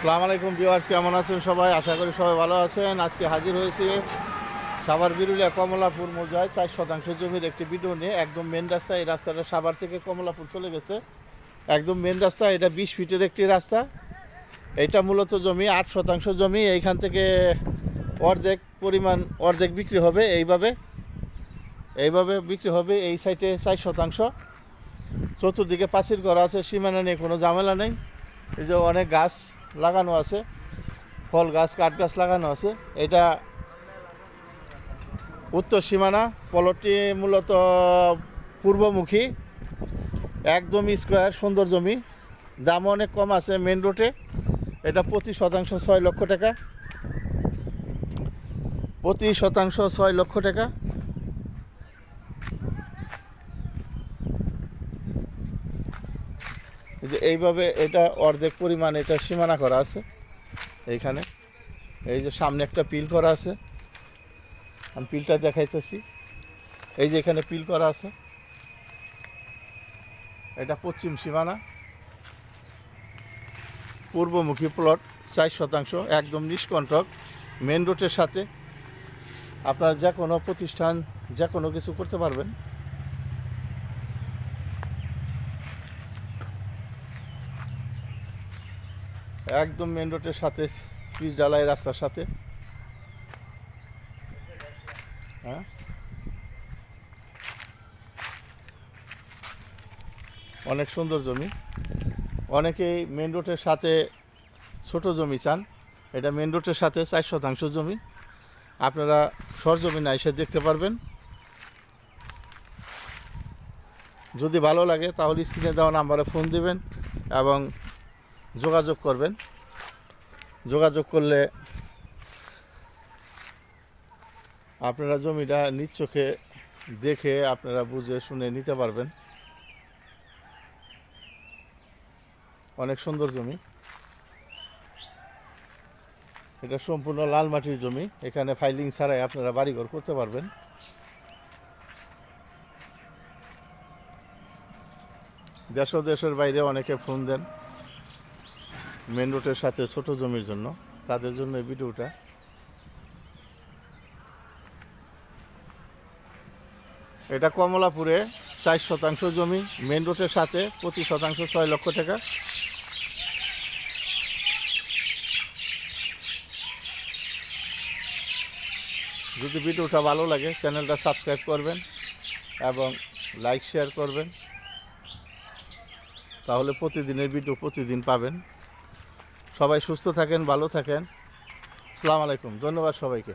আসসালামু আলাইকুম ভিউয়ার্স, কেমন আছেন সবাই? আশা করি সবাই ভালো আছেন। আজকে হাজির হয়েছি সাভার বিরুলিয়া কমলাপুর মৌজায় 4 শতাংশ জমির একটি ভিডিও নিয়ে। একদম মেন রাস্তা, এই রাস্তাটা সাভার থেকে কমলাপুর চলে গেছে। একদম মেন রাস্তা, এটা 20 ফিটের একটি রাস্তা। এটা মূলত জমি 8 শতাংশ জমি। এইখান থেকে অর্ধেক বিক্রি হবে। এইভাবে বিক্রি হবে। এই সাইডে 4 শতাংশ, চতুর্দিকে পাঁচিল করা আছে, সীমানা নিয়ে কোনো ঝামেলা নেই। এই যে অনেক গাছ লাগানো আছে, ফল গাছ, কাঠ গাছ লাগানো আছে। এটা উত্তর সীমানা। প্লটটি মূলত পূর্বমুখী, একদম স্কোয়ার, সুন্দর জমি। দাম অনেক কম আছে মেন রোডে। এটা প্রতি শতাংশ 6 লক্ষ টাকা। প্রতি শতাংশ 6 লক্ষ টাকা। যে এইভাবে এটা অর্ধেক পরিমাণ এটা সীমানা করা আছে এইখানে। এই যে সামনে একটা পিল করা আছে, আমি পিলটা দেখাইতেছি। এই যে এখানে পিল করা আছে, এটা পশ্চিম সীমানা, পূর্বমুখী প্লট, 4 শতাংশ, একদম নিষ্কণ্টক, মেন রোডের সাথে। আপনার যে কোনো প্রতিষ্ঠান, যে কোনো কিছু করতে পারবেন। একদম মেন রোডের সাথে, পিচ ঢালাই রাস্তার সাথে। হ্যাঁ, অনেক সুন্দর জমি। অনেকেই মেন রোডের সাথে ছোট জমি চান। এটা মেন রোডের সাথে 4 শতাংশ জমি। আপনারা সরজমিনে এসে দেখতে পারবেন। যদি ভালো লাগে তাহলে স্ক্রিনে দেওয়া নাম্বারে ফোন দিবেন এবং যোগাযোগ করবেন। যোগাযোগ করলে আপনারা জমিটা নিজ চোখে দেখে আপনারা বুঝে শুনে নিতে পারবেন। অনেক সুন্দর জমি। এটা সম্পূর্ণ লাল মাটির জমি। এখানে ফাইলিং ছাড়াই আপনারা বাড়িঘর করতে পারবেন। দেশ ও দেশের বাইরে অনেকে ফোন দেন মেন রোডের সাথে ছোট জমির জন্য। তাদের জন্য এই ভিডিওটা। এটা কমলাপুরে 4 শতাংশ জমি, মেন রোডের সাথে, প্রতি শতাংশ 6 লক্ষ টাকা। যদি ভিডিওটা ভালো লাগে চ্যানেলটা সাবস্ক্রাইব করবেন এবং লাইক শেয়ার করবেন, তাহলে প্রতিদিনের ভিডিও প্রতিদিন পাবেন। সবাই সুস্থ থাকেন, ভালো থাকেন। আসসালামু আলাইকুম, ধন্যবাদ সবাইকে।